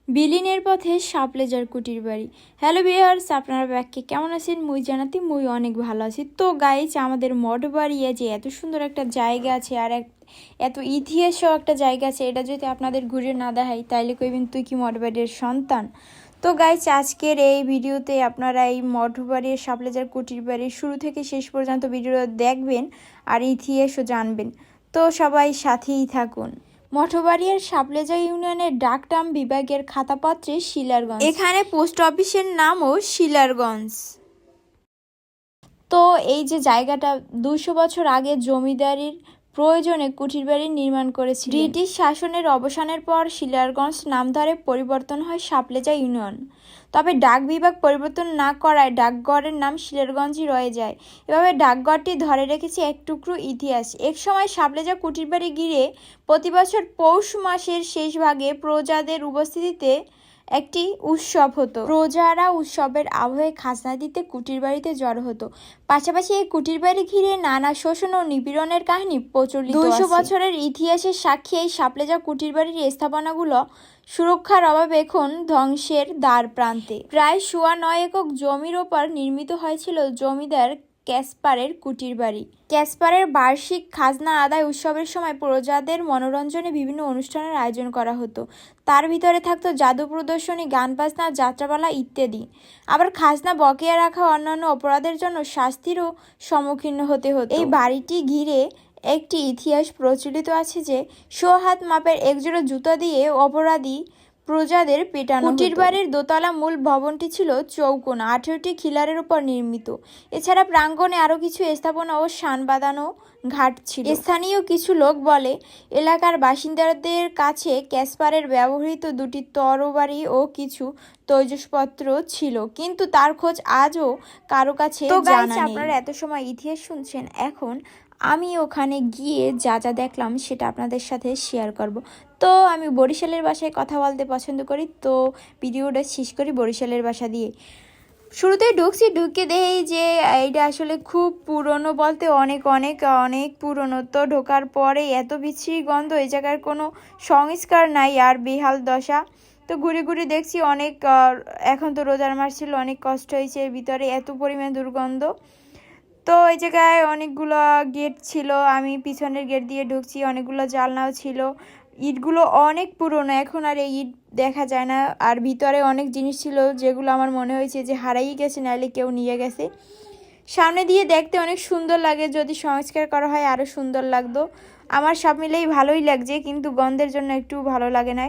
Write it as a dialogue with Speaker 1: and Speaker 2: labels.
Speaker 1: বিলিনের পথে সাপলেজার কুটির বাড়ি। হ্যালো ভিউয়ার্স, আপনারা ব্যাককে কেমন আছেন? মুই জানাতে মুই অনেক ভালো আছি। তো গাইজ, আমাদের মঠবাড়িয়া যে এত সুন্দর একটা জায়গা আছে আর এত ইতিহাসও একটা জায়গা আছে, এটা যদি আপনাদের ঘুরে না দেখাই তাইলে কইবেন তুই কি মঠবাড়ির সন্তান। তো গাইজ, আজকের এই ভিডিওতে আপনারা এই মঠবাড়ির সাপলেজার কুটির বাড়ির শুরু থেকে শেষ পর্যন্ত ভিডিও দেখবেন আর ইতিহাসও জানবেন। তো সবাই সাথেই থাকুন। মঠবাড়িয়ার সাপলেজা ইউনিয়নের ডাকটাম বিভাগের খাতাপত্রে শিলারগঞ্জ। এখানে পোস্ট অফিসের নামও শিলারগঞ্জ। তো এই যে জায়গাটা 200 বছর আগে জমিদারির প্রয়োজনে কুঠির বাড়ি নির্মাণ করেছিল। ব্রিটিশ শাসনের অবসানের পর শিলারগঞ্জ নামধারে পরিবর্তন হয় সাপলেজা ইউনিয়ন। তবে ডাক বিভাগ পরিবর্তন না করায় ডাকঘরের নাম শিলারগঞ্জই রয়ে যায়। এভাবে ডাকঘরটি ধরে রেখেছে এক টুকরো ইতিহাস। এক সময় সাপলেজা কুঠির বাড়ি ঘিরে প্রতি বছর পৌষ মাসের শেষ ভাগে প্রজাদের উপস্থিতিতে একটি উৎসব হতো। প্রজারা উৎসবের আবহে খাজনা দিতে কুটির বাড়িতে জড়ো হতো। পাশাপাশি এই কুটির বাড়ি ঘিরে নানা শোষণ ও নিপীড়নের কাহিনী প্রচলিত। 200 বছরের ইতিহাসের সাক্ষী এই সাপলেজা কুটির বাড়ির স্থাপনাগুলো সুরক্ষার অভাবে এখন ধ্বংসের দ্বার প্রান্তে। প্রায় 9.5 একর জমির ওপর নির্মিত হয়েছিল জমিদার ক্যাসপারের কুটির বাড়ি। ক্যাসপারের বার্ষিক খাজনা আদায় উৎসবের সময় প্রজাদের মনোরঞ্জনে বিভিন্ন অনুষ্ঠানের আয়োজন করা হতো। তার ভিতরে থাকতো জাদু প্রদর্শনী, গান বাজনা, যাত্রাপালা ইত্যাদি। আবার খাজনা বকেয়া রাখা অন্যান্য অপরাধের জন্য শাস্তিরও সম্মুখীন হতে হতো। এই বাড়িটি ঘিরে একটি ইতিহাস প্রচলিত আছে যে 100 হাত মাপের একজোড়া জুতা দিয়ে অপরাধী প্রজাদের পেটানো। কুটির বাড়ির দোতলা মূল ভবনটি ছিল চৌকোনা, 18টি খিলারের উপর নির্মিত। এছাড়া প্রাঙ্গণে আরও কিছু স্থাপনা ও শান বাঁধানো ঘাট ছিল। স্থানীয় কিছু লোক বলে, এলাকার বাসিন্দাদের কাছে ক্যাসপারের ব্যবহৃত 2টি তরবারি ও কিছু তৈজসপত্র ছিল, কিন্তু তার খোঁজ আজও কারো কাছে জানা নেই। আপনারা এত সময় ইতিহাস শুনছেন, এখন আমি ওখানে গিয়ে যা যা দেখলাম সেটা আপনাদের সাথে শেয়ার করব। তো আমি বরিশালের ভাষায় কথা বলতে পছন্দ করি, তো ভিডিওটা শেষ করি বরিশালের ভাষা দিয়ে। শুরুতে ঢুকে দেখি যে এইটা আসলে খুব পুরনো, বলতে অনেক অনেক অনেক পুরনো। তো ঢোকার পরে এত বিচ্ছিরি গন্ধ, এই জায়গার কোনো সংস্কার নাই আর বেহাল দশা। তো ঘুরে ঘুরে দেখছি অনেক, এখন তো রোজার মাস ছিল, অনেক কষ্ট হয়েছে এর ভিতরে, এত পরিমাণ দুর্গন্ধ। তো এই জায়গায় অনেকগুলো গেট ছিল, আমি পিছনের গেট দিয়ে ঢুকছি, অনেকগুলো জানলাও ছিল। ইটগুলো অনেক পুরনো, এখন আর এই ইট দেখা যায় না। আর ভিতরে অনেক জিনিস ছিল যেগুলো আমার মনে হয়েছে যে হারাই গেছে, নাহলে কেউ নিয়ে গেছে। সামনে দিয়ে দেখতে অনেক সুন্দর লাগে, যদি সংস্কার করা হয় আরও সুন্দর লাগতো। আমার সব মিলেই ভালোই লাগছে, কিন্তু গন্ধের জন্য একটু ভালো লাগে না।